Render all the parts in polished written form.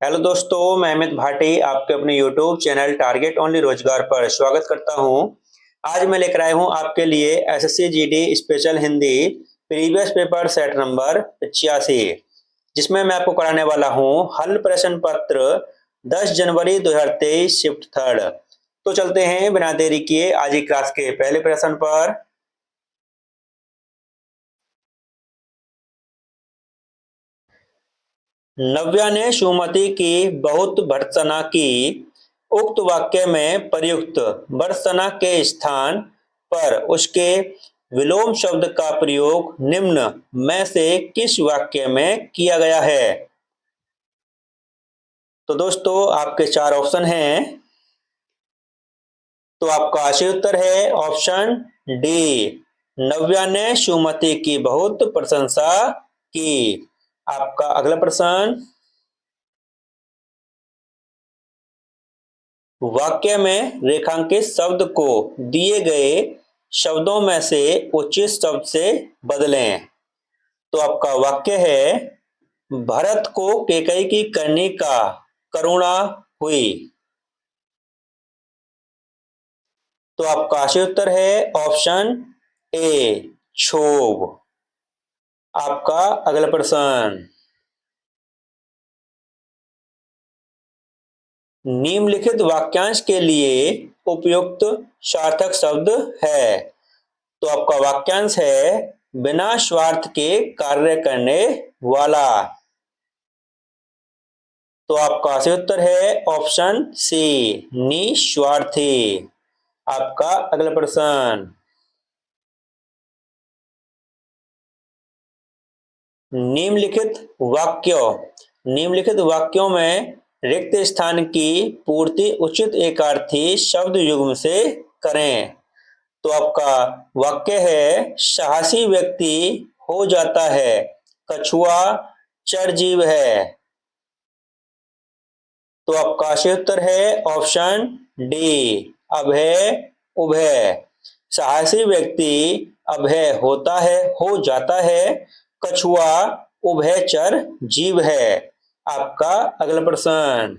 Hello दोस्तों, मैं अमित भाटी आपके अपने यूट्यूब चैनल टारगेट ओनली रोजगार पर स्वागत करता हूं। आज मैं लेकर आया हूं आपके लिए SSC GD special Hindi previous paper set number 85, जिसमें मैं आपको कराने वाला हूं हल प्रश्न पत्र 10 जनवरी 2023 शिफ्ट थर्ड। तो चलते हैं बिना देरी किए आज की क्लास के पहले प्रश्न पर। नव्या ने सुमति की बहुत भर्त्सना की। उक्त वाक्य में प्रयुक्त भर्त्सना के स्थान पर उसके विलोम शब्द का प्रयोग निम्न में से किस वाक्य में किया गया है? तो दोस्तों आपके चार ऑप्शन हैं। तो आपका सही उत्तर है ऑप्शन डी, नव्या ने सुमति की बहुत प्रशंसा की। आपका अगला प्रश्न, वाक्य में रेखांकित शब्द को दिए गए शब्दों में से उचित शब्द से बदलें। तो आपका वाक्य है, भरत को कैकेयी की करनी का करुणा हुई। तो आपका सही उत्तर है ऑप्शन ए, क्षोभ। आपका अगला प्रश्न, निम्नलिखित वाक्यांश के लिए उपयुक्त सार्थक शब्द है। तो आपका वाक्यांश है, बिना स्वार्थ के कार्य करने वाला। तो आपका सही उत्तर है ऑप्शन सी, निस्वार्थी। आपका अगला प्रश्न, निम्नलिखित वाक्यों में रिक्त स्थान की पूर्ति उचित एकार्थी शब्द युग्म से करें। तो आपका वाक्य है, साहसी व्यक्ति हो जाता है, कछुआ चर जीव है। तो आपका सही उत्तर है ऑप्शन डी, अभय उभय। साहसी व्यक्ति अभय होता है, हो जाता है, कछुआ उभयचर जीव है। आपका अगला प्रश्न,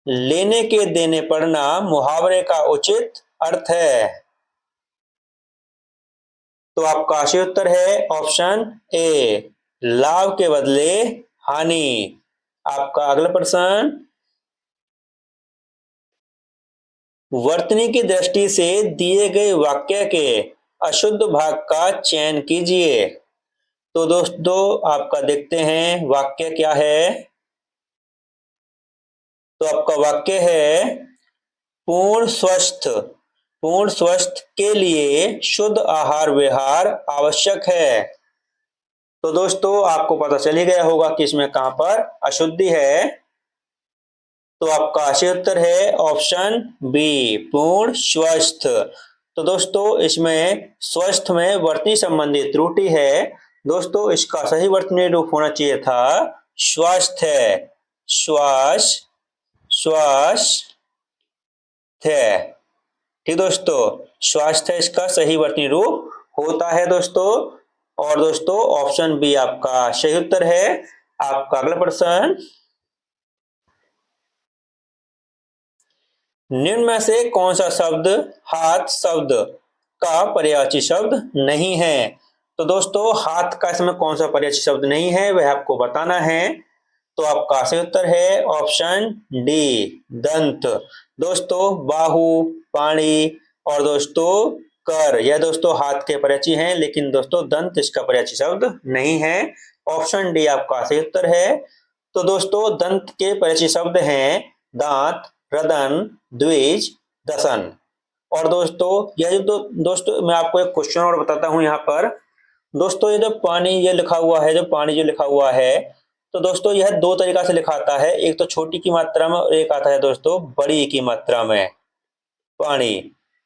लेने के देने पढ़ना मुहावरे का उचित अर्थ है। तो आपका सही उत्तर है ऑप्शन ए, लाभ के बदले हानि। आपका अगला प्रश्न, वर्तनी की दृष्टि से दिए गए वाक्य के अशुद्ध भाग का चयन कीजिए। तो दोस्तों आपका देखते हैं वाक्य क्या है। तो आपका वाक्य है, पूर्ण स्वस्थ के लिए शुद्ध आहार विहार आवश्यक है। तो दोस्तों आपको पता चल ही गया होगा कि इसमें कहां पर अशुद्धि है। तो आपका सही उत्तर है ऑप्शन बी, पूर्ण स्वस्थ। तो दोस्तों इसमें स्वस्थ में वर्तनी संबंधी त्रुटि है। दोस्तों इसका सही वर्तनी रूप होना चाहिए था स्वास्थ्य, स्वास्थ्य। ठीक दोस्तों, स्वास्थ्य इसका सही वर्तनी रूप होता है दोस्तों। और दोस्तों ऑप्शन बी आपका सही उत्तर है। आपका अगला प्रश्न, निम्न में से कौन सा शब्द हाथ शब्द का पर्यायवाची शब्द नहीं है? तो दोस्तों हाथ का इसमें कौन सा पर्यायवाची शब्द नहीं है वह आपको बताना है। तो आपका सही उत्तर है ऑप्शन डी, दंत। दोस्तों बाहु, पाणी और दोस्तों कर, यह दोस्तों हाथ के पर्यायवाची हैं, लेकिन दोस्तों दंत इसका पर्यायवाची शब्द नहीं है। ऑप्शन डी आपका सही उत्तर है। तो दोस्तों दंत के पर्यायवाची शब्द हैं दांत, रदन, द्विज, दसन। और दोस्तों यह जो दोस्तों मैं आपको एक क्वेश्चन और बताता हूं यहाँ पर। दोस्तों ये जो पानी ये लिखा हुआ है, जो पानी जो लिखा हुआ है, तो दोस्तों यह दो तरीका से लिखा आता है। एक तो छोटी की मात्रा में और एक आता है दोस्तों बड़ी की मात्रा में पानी।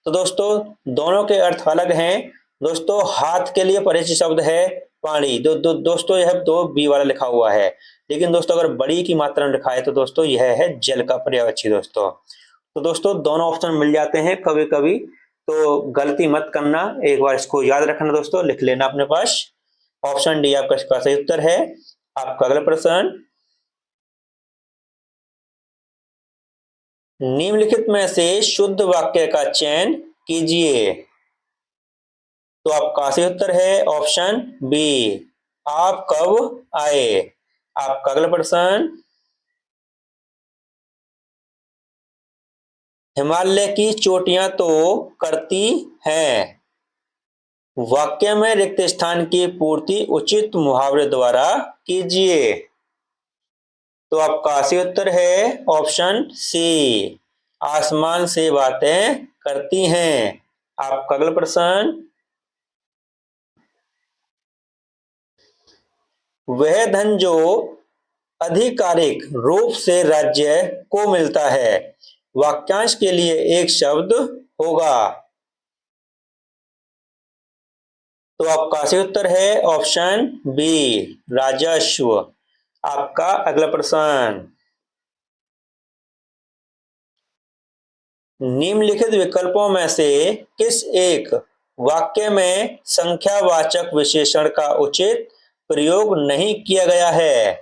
तो दोस्तों दोनों के अर्थ अलग हैं। दोस्तों हाथ के लिए पर्यायवाची शब्द है पानी, दोस्तों यह दो बी वाला लिखा हुआ है। लेकिन दोस्तों अगर बड़ी की मात्रा में लिखा है तो दोस्तों यह है जल का पर्यायवाची दोस्तों। तो दोस्तों दोनों ऑप्शन मिल जाते हैं कभी कभी, तो गलती मत करना, एक बार इसको याद रखना दोस्तों, लिख लेना अपने पास। ऑप्शन डी आपका इसका सही उत्तर है। आपका अगला प्रश्न, निम्नलिखित में से शुद्ध वाक्य का चयन कीजिए। तो आपका सही उत्तर है ऑप्शन बी, आप कब आए। आपका अगला प्रश्न, हिमालय की चोटियां तो करती हैं, वाक्य में रिक्त स्थान की पूर्ति उचित मुहावरे द्वारा कीजिए। तो आपका सही उत्तर है ऑप्शन सी, आसमान से बातें करती हैं। आपका अगला प्रश्न, वह धन जो आधिकारिक रूप से राज्य को मिलता है, वाक्यांश के लिए एक शब्द होगा। तो आपका सही उत्तर है ऑप्शन बी, राजस्व। आपका अगला प्रश्न, निम्नलिखित विकल्पों में से किस एक वाक्य में संख्यावाचक विशेषण का उचित प्रयोग नहीं किया गया है।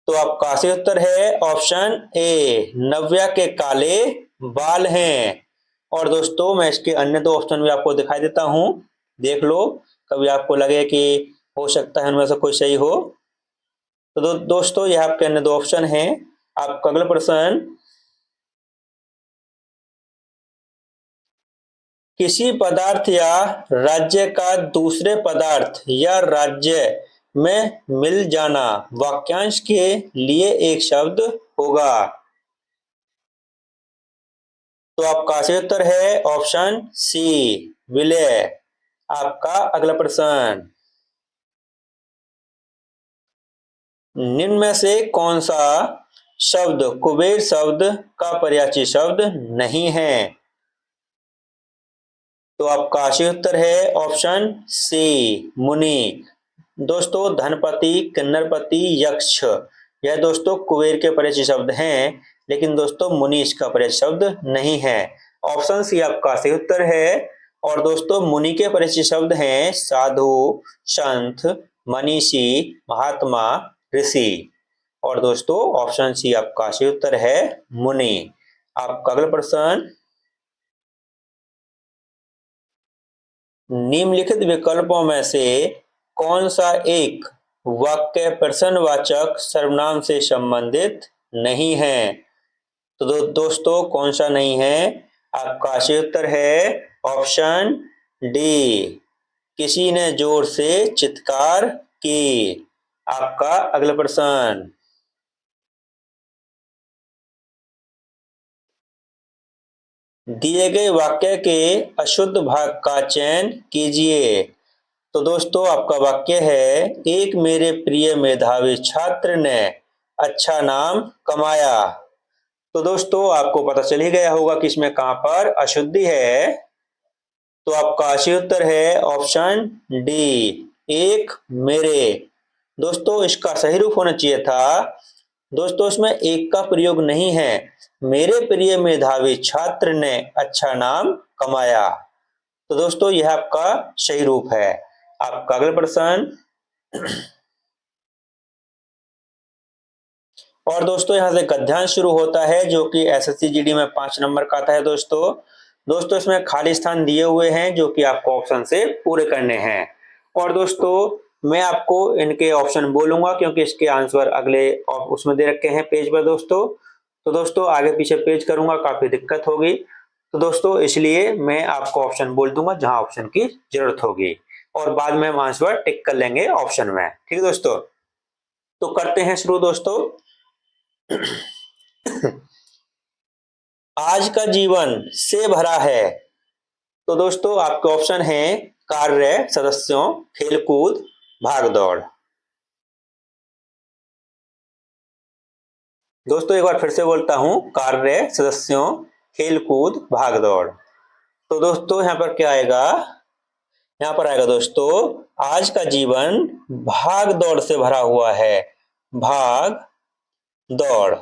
तो आपका सही उत्तर है ऑप्शन ए, नव्या के काले बाल हैं। और दोस्तों मैं इसके अन्य दो ऑप्शन भी आपको दिखाई देता हूं, देख लो, कभी आपको लगे कि हो सकता है उनमें से कोई सही हो। तो दोस्तों यह आपके अन्य दो ऑप्शन हैं। आपका अगला प्रश्न, किसी पदार्थ या राज्य का दूसरे पदार्थ या राज्य में मिल जाना वाक्यांश के लिए एक शब्द होगा। तो आपका सही उत्तर है ऑप्शन सी, विलय। आपका अगला प्रश्न, निम्न में से कौन सा शब्द कुबेर शब्द का पर्यायवाची शब्द नहीं है। तो आपका सही उत्तर है ऑप्शन सी, मुनि। दोस्तों धनपति, किन्नरपति, यक्ष, यह दोस्तों कुबेर के पर्यायवाची शब्द हैं, लेकिन दोस्तों मुनि इसका पर्यायवाची शब्द नहीं है। ऑप्शन सी आपका सही उत्तर है। और दोस्तों मुनि के पर्यायवाची शब्द हैं साधु, संत, मनीषी, महात्मा, ऋषि। और दोस्तों ऑप्शन सी आपका सही उत्तर है मुनि। आपका अगला प्रश्न, निम्नलिखित विकल्पों में से कौन सा एक वाक्य प्रश्नवाचक सर्वनाम से संबंधित नहीं है। तो दोस्तों कौन सा नहीं है। आपका सही उत्तर है ऑप्शन डी, किसी ने जोर से चित्कार की। आपका अगला प्रश्न, दिए गए वाक्य के अशुद्ध भाग का चयन कीजिए। तो दोस्तों आपका वाक्य है, एक मेरे प्रिय मेधावी छात्र ने अच्छा नाम कमाया। तो दोस्तों आपको पता चल ही गया होगा कि इसमें कहां पर अशुद्धि है। तो आपका सही उत्तर है ऑप्शन डी, एक मेरे। दोस्तों इसका सही रूप होना चाहिए था, दोस्तों इसमें एक का प्रयोग नहीं है, मेरे प्रिय मेधावी छात्र ने अच्छा नाम कमाया। तो दोस्तों यह आपका सही रूप है। आपका अगला प्रश्न, और दोस्तों यहां से गद्यांश शुरू होता है जो कि एसएससी जीडी में 5 नंबर का आता है। दोस्तों इसमें खाली स्थान दिए हुए हैं जो कि आपको ऑप्शन से पूरे करने हैं। और दोस्तों मैं आपको इनके ऑप्शन बोलूंगा क्योंकि इसके आंसर अगले उसमें दे रखे हैं पेज पर दोस्तों। तो दोस्तों आगे पीछे पेज करूंगा काफी दिक्कत होगी, तो दोस्तों इसलिए मैं आपको ऑप्शन बोल दूंगा जहां ऑप्शन की जरूरत होगी, और बाद में हम आंसर टिक कर लेंगे ऑप्शन में। ठीक है दोस्तों, तो करते हैं शुरू दोस्तों। आज का जीवन से भरा है। तो दोस्तों आपके ऑप्शन हैं कार्य, सदस्यों, खेलकूद, भागदौड़। दोस्तों एक बार फिर से बोलता हूं, कार्य, सदस्यों, खेलकूद, भागदौड़। तो दोस्तों यहां पर क्या आएगा, यहां पर आएगा दोस्तों, आज का जीवन भाग दौड़ से भरा हुआ है। भाग दौड़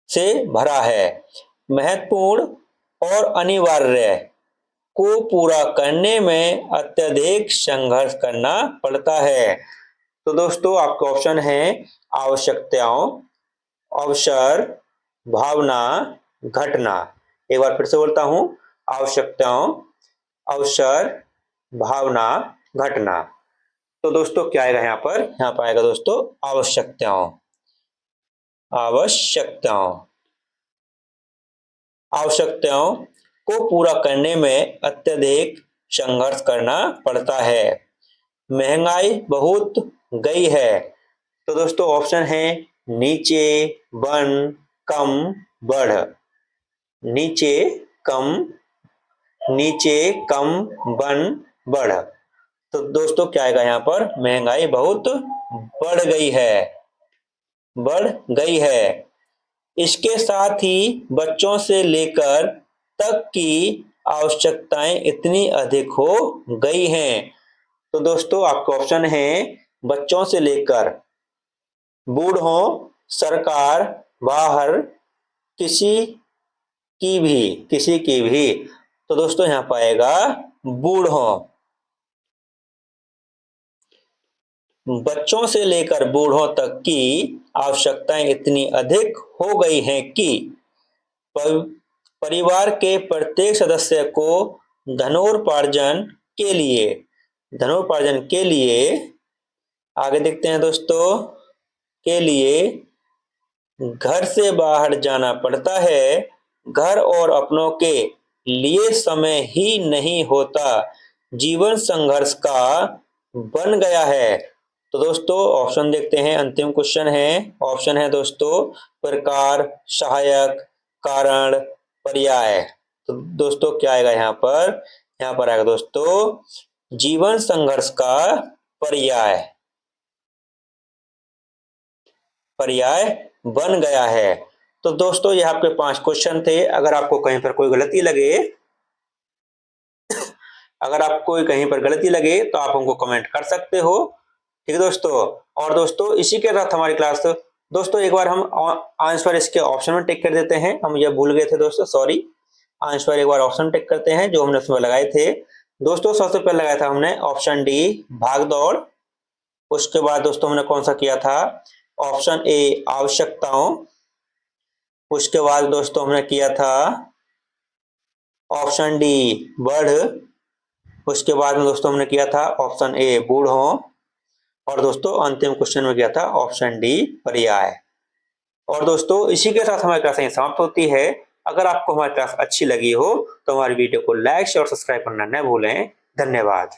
से भरा है। महत्वपूर्ण और अनिवार्य को पूरा करने में अत्यधिक संघर्ष करना पड़ता है। तो दोस्तों आपके ऑप्शन है आवश्यकताओं, अवसर, भावना, घटना। एक बार फिर से बोलता हूं, आवश्यकताओं, अवसर, भावना, घटना। तो दोस्तों क्या आएगा यहाँ पर? यहाँ पर आएगा दोस्तों आवश्यकताओं। आवश्यकताओं आवश्यकताओं को पूरा करने में अत्यधिक संघर्ष करना पड़ता है। महंगाई बहुत गई है। तो दोस्तों ऑप्शन है नीचे, बन, कम, बढ़। नीचे, कम, नीचे, कम, बन, बढ़। तो दोस्तों क्या आएगा यहाँ पर? महंगाई बहुत बढ़ गई है। बढ़ गई है। इसके साथ ही बच्चों से लेकर तक की आवश्यकताएं इतनी अधिक हो गई हैं। तो दोस्तों आपका ऑप्शन है बच्चों से लेकर, बूढ़ों, सरकार, बाहर, किसी किसी की भी। तो दोस्तों यहाँ पाएगा बूढ़ों। बच्चों से लेकर बूढ़ों तक की आवश्यकताएं इतनी अधिक हो गई हैं कि परिवार के प्रत्येक सदस्य को धनोपार्जन के लिए आगे देखते हैं दोस्तों, के लिए घर से बाहर जाना पड़ता है। घर और अपनों के लिए समय ही नहीं होता। जीवन संघर्ष का बन गया है। तो दोस्तों ऑप्शन देखते हैं, अंतिम क्वेश्चन है। ऑप्शन है दोस्तों प्रकार, सहायक, कारण, पर्याय। तो दोस्तों क्या आएगा यहाँ पर? यहाँ पर आएगा दोस्तों जीवन संघर्ष का पर्याय। पर्याय बन गया है। तो दोस्तों ये आपके 5 क्वेश्चन थे। अगर आपको कहीं पर कोई गलती लगे तो आप हमको कमेंट कर सकते हो। ठीक है दोस्तों। और दोस्तों इसी के साथ हमारी क्लास, दोस्तों एक बार हम आंसर इसके ऑप्शन में टिक कर देते हैं। हम ये भूल गए थे दोस्तों, सॉरी। आंसर एक बार ऑप्शन टिक करते हैं जो हमने उसमें लगाए थे। दोस्तों सबसे पहले लगाया था हमने ऑप्शन डी, भाग दौड़। उसके बाद दोस्तों हमने कौन सा किया था? ऑप्शन ए, आवश्यकताओं। उसके बाद दोस्तों हमने किया था ऑप्शन डी, बढ़। उसके बाद में दोस्तों हमने किया था ऑप्शन ए, बूढ़ों। और दोस्तों अंतिम क्वेश्चन में किया था ऑप्शन डी, पर्याय। और दोस्तों इसी के साथ हमारी क्लास यहीं समाप्त होती है। अगर आपको हमारी क्लास अच्छी लगी हो तो हमारी वीडियो को लाइक, शेयर और सब्सक्राइब करना न भूलें। धन्यवाद।